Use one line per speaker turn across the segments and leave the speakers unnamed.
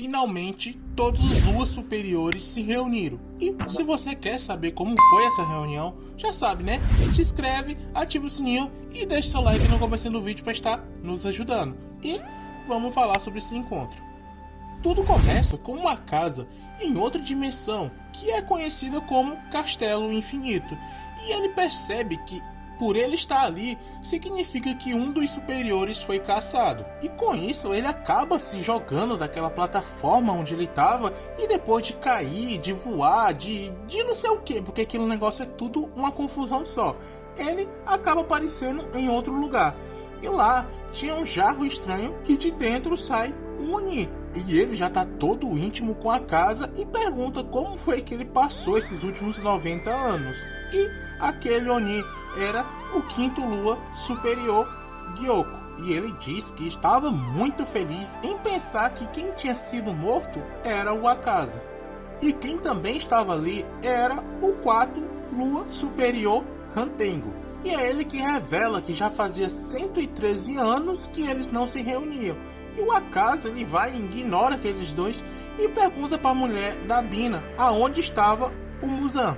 Finalmente, todos os luas superiores se reuniram. E se você quer saber como foi essa reunião, já sabe, né? Se inscreve, ativa o sininho e deixa seu like no começo do vídeo para estar nos ajudando. E vamos falar sobre esse encontro. Tudo começa com uma casa em outra dimensão, que é conhecida como Castelo Infinito. E ele percebe que, por ele estar ali, significa que um dos superiores foi caçado. E com isso, ele acaba se jogando daquela plataforma onde ele estava. E depois de cair, de voar, de não sei o que, porque aquele negócio é tudo uma confusão só, ele acaba aparecendo em outro lugar. E lá tinha um jarro estranho que de dentro sai um Oni. E ele já tá todo íntimo com a casa e pergunta como foi que ele passou esses últimos 90 anos. E aquele Oni era o quinto lua superior, Gyoko. E ele diz que estava muito feliz em pensar que quem tinha sido morto era o Akaza. E quem também estava ali era o quarto lua superior, Hantengo. E é ele que revela que já fazia 113 anos que eles não se reuniam. E o Akaza, ele vai e ignora aqueles dois e pergunta para a mulher da Bina aonde estava o Muzan.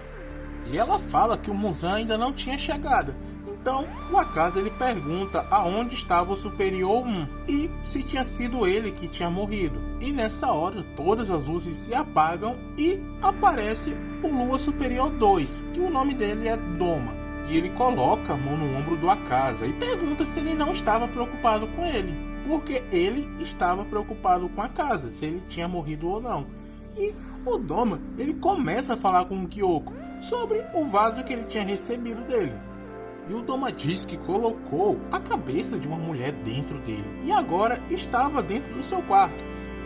E ela fala que o Muzan ainda não tinha chegado. Então o Akaza, ele pergunta aonde estava o Superior 1 e se tinha sido ele que tinha morrido. E nessa hora todas as luzes se apagam e aparece o Lua Superior 2, que o nome dele é Doma. E ele coloca a mão no ombro do Akaza e pergunta se ele não estava preocupado com ele, porque ele estava preocupado com a casa, se ele tinha morrido ou não. E o Doma, ele começa a falar com o Gyoko sobre o vaso que ele tinha recebido dele. E o Doma diz que colocou a cabeça de uma mulher dentro dele e agora estava dentro do seu quarto.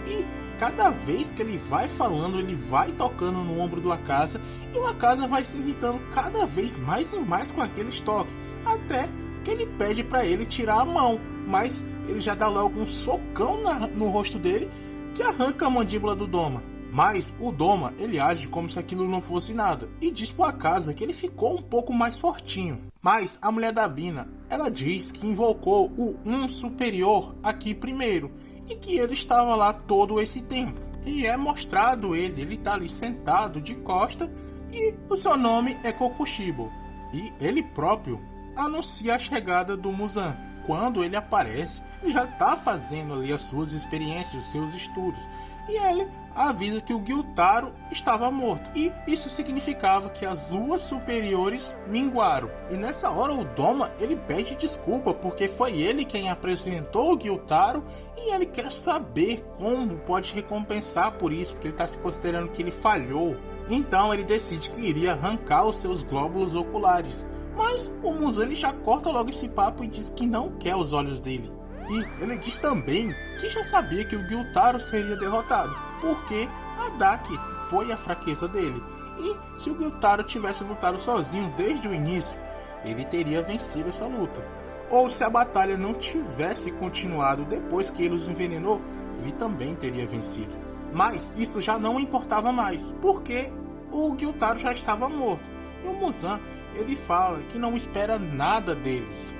E cada vez que ele vai falando, ele vai tocando no ombro do Akaza e o Akaza vai se irritando cada vez mais e mais com aqueles toques, até que ele pede para ele tirar a mão, mas ele já dá logo um socão no rosto dele que arranca a mandíbula do Doma. Mas o Doma, ele age como se aquilo não fosse nada e diz pro Akaza que ele ficou um pouco mais fortinho. Mas a mulher da Bina, ela diz que invocou o um superior aqui primeiro e que ele estava lá todo esse tempo. E é mostrado ele tá ali sentado de costa e o seu nome é Kokushibo. E ele próprio anuncia a chegada do Muzan. Quando ele aparece, ele já está fazendo ali as suas experiências, os seus estudos. E ele avisa que o Gyutaro estava morto. E isso significava que as luas superiores minguaram. E nessa hora o Doma, ele pede desculpa porque foi ele quem apresentou o Gyutaro. E ele quer saber como pode recompensar por isso, porque ele está se considerando que ele falhou. Então ele decide que iria arrancar os seus glóbulos oculares. Mas o Muzan, ele já corta logo esse papo e diz que não quer os olhos dele. E ele diz também que já sabia que o Gyutaro seria derrotado, porque a Daki foi a fraqueza dele. E se o Gyutaro tivesse lutado sozinho desde o início, ele teria vencido essa luta. Ou se a batalha não tivesse continuado depois que ele os envenenou, ele também teria vencido. Mas isso já não importava mais, porque o Gyutaro já estava morto. E o Muzan, ele fala que não espera nada deles.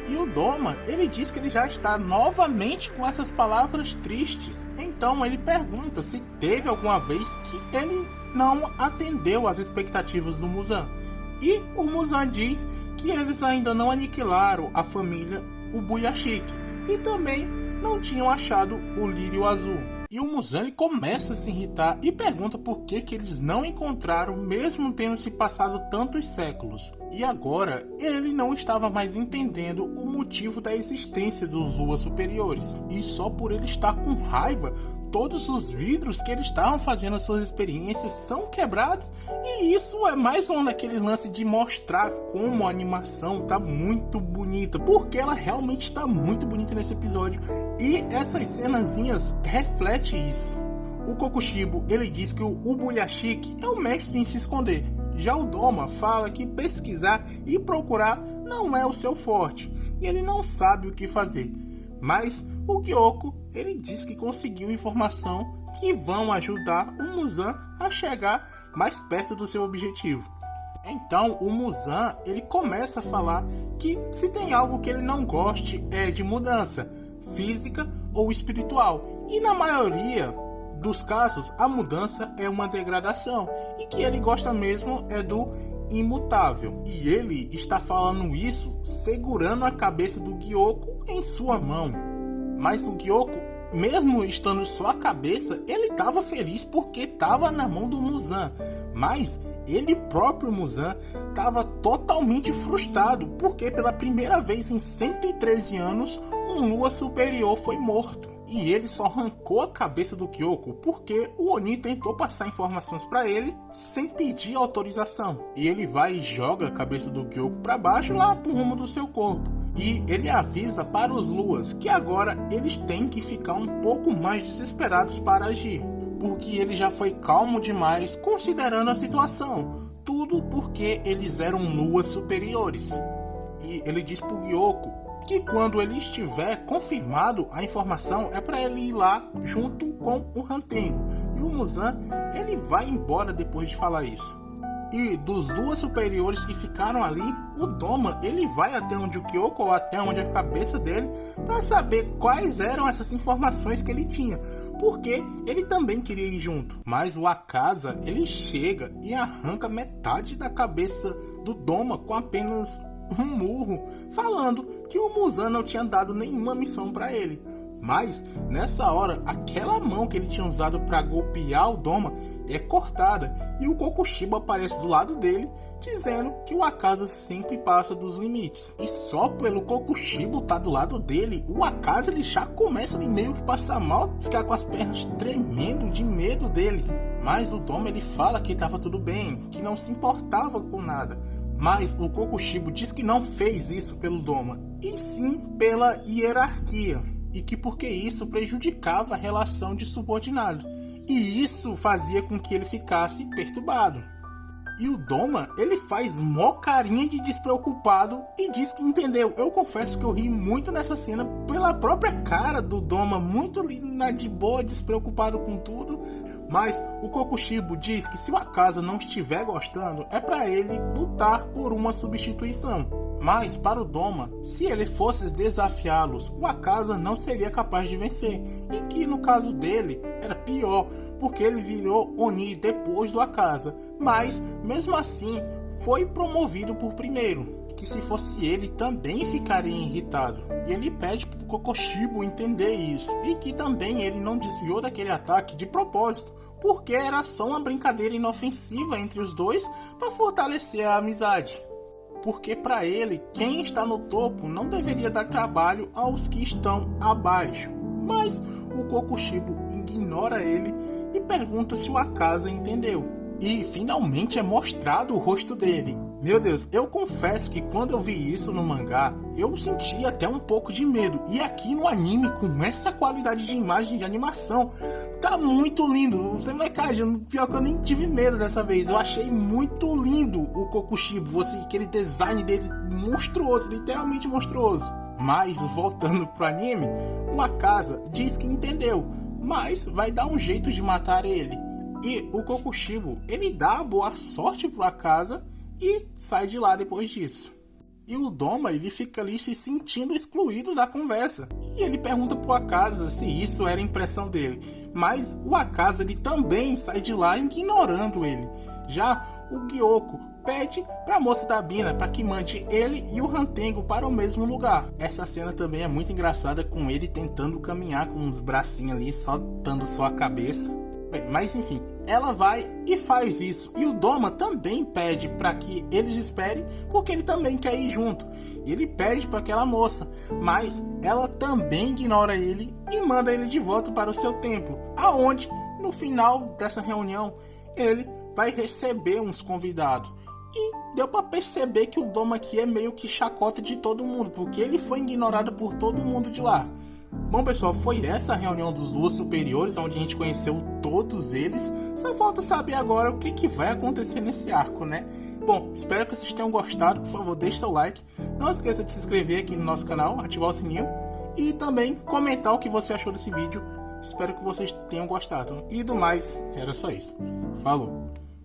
E o Doma, ele diz que ele já está novamente com essas palavras tristes. Então ele pergunta se teve alguma vez que ele não atendeu às expectativas do Muzan. E o Muzan diz que eles ainda não aniquilaram a família Ubuyashiki e também não tinham achado o lírio azul. E o Muzan, ele começa a se irritar e pergunta por que eles não encontraram, mesmo tendo se passado tantos séculos. E agora ele não estava mais entendendo o motivo da existência dos luas superiores. E só por ele estar com raiva, todos os vidros que eles estavam fazendo as suas experiências são quebrados. E isso é mais um daquele lance de mostrar como a animação tá muito bonita, porque ela realmente está muito bonita nesse episódio. E essas cenazinhas refletem isso. O Kokushibo, ele diz que o Ubuyashiki é o mestre em se esconder. Já o Doma fala que pesquisar e procurar não é o seu forte, e ele não sabe o que fazer. Mas o Gyoko, ele diz que conseguiu informação que vão ajudar o Muzan a chegar mais perto do seu objetivo. Então o Muzan, ele começa a falar que se tem algo que ele não goste é de mudança, física ou espiritual. E na maioria dos casos, a mudança é uma degradação e que ele gosta mesmo é do imutável. E ele está falando isso segurando a cabeça do Gyoko em sua mão. Mas o Gyoko, mesmo estando só a cabeça, ele estava feliz porque estava na mão do Muzan. Mas ele próprio, Muzan, estava totalmente frustrado porque pela primeira vez em 113 anos um Lua Superior foi morto. E ele só arrancou a cabeça do Gyoko porque o Oni tentou passar informações para ele sem pedir autorização. E ele vai e joga a cabeça do Gyoko para baixo lá pro rumo do seu corpo. E ele avisa para os Luas que agora eles têm que ficar um pouco mais desesperados para agir, porque ele já foi calmo demais considerando a situação. Tudo porque eles eram Luas superiores. E ele diz pro Gyoko que quando ele estiver confirmado a informação é para ele ir lá junto com o Hantengo. E o Muzan, ele vai embora depois de falar isso. E dos Luas superiores que ficaram ali, o Doma, ele vai até onde o Gyoko, ou até onde a cabeça dele, para saber quais eram essas informações que ele tinha, porque ele também queria ir junto. Mas o Akaza, ele chega e arranca metade da cabeça do Doma com apenas um murro, falando que o Muzan não tinha dado nenhuma missão para ele. Mas nessa hora, aquela mão que ele tinha usado para golpear o Doma é cortada e o Kokushibo aparece do lado dele, dizendo que o Akaza sempre passa dos limites. E só pelo Kokushibo estar do lado dele, o Akaza ele já começa a meio que passar mal, ficar com as pernas tremendo de medo dele. Mas o Doma ele fala que estava tudo bem, que não se importava com nada. Mas o Kokushibo diz que não fez isso pelo Doma, e sim pela hierarquia. E que porque isso prejudicava a relação de subordinado. E isso fazia com que ele ficasse perturbado. E o Doma, ele faz mó carinha de despreocupado e diz que entendeu. Eu confesso que eu ri muito nessa cena pela própria cara do Doma, muito ali na de boa, despreocupado com tudo. Mas o Kokushibo diz que se o Akaza não estiver gostando, é para ele lutar por uma substituição. Mas para o Doma, se ele fosse desafiá-los, o Akaza não seria capaz de vencer. E que no caso dele era pior, porque ele virou Oni depois do Akaza. Mas mesmo assim foi promovido por primeiro, que se fosse ele também ficaria irritado. E ele pede para o Kokushibo entender isso, e que também ele não desviou daquele ataque de propósito, porque era só uma brincadeira inofensiva entre os dois para fortalecer a amizade. Porque para ele, quem está no topo não deveria dar trabalho aos que estão abaixo. Mas o Kokushibo ignora ele e pergunta se o Akaza entendeu. E finalmente é mostrado o rosto dele. Meu Deus, eu confesso que quando eu vi isso no mangá, eu senti até um pouco de medo. E aqui no anime, com essa qualidade de imagem de animação, tá muito lindo. Você não é caixa, pior que eu nem tive medo dessa vez. Eu achei muito lindo o Kokushibo, aquele design dele monstruoso, literalmente monstruoso. Mas voltando pro anime, o Akaza diz que entendeu, mas vai dar um jeito de matar ele. E o Kokushibo, ele dá a boa sorte pro Akaza e sai de lá depois disso. E o Doma, ele fica ali se sentindo excluído da conversa. E ele pergunta pro Akaza se isso era impressão dele. Mas o Akaza, ele também sai de lá ignorando ele. Já o Gyoko pede pra moça da Bina para que mande ele e o Hantengo para o mesmo lugar. Essa cena também é muito engraçada, com ele tentando caminhar com os bracinhos ali, só dando só a cabeça. Bem, mas enfim, ela vai e faz isso. E o Doma também pede para que eles esperem, porque ele também quer ir junto. E ele pede para aquela moça, mas ela também ignora ele e manda ele de volta para o seu templo, aonde no final dessa reunião ele vai receber uns convidados. E deu para perceber que o Doma aqui é meio que chacota de todo mundo, porque ele foi ignorado por todo mundo de lá. Bom pessoal, foi essa a reunião dos Luas superiores, onde a gente conheceu todos eles. Só falta saber agora o que vai acontecer nesse arco, né? Bom, espero que vocês tenham gostado. Por favor, deixe seu like. Não esqueça de se inscrever aqui no nosso canal, ativar o sininho e também comentar o que você achou desse vídeo. Espero que vocês tenham gostado. E do mais, era só isso. Falou!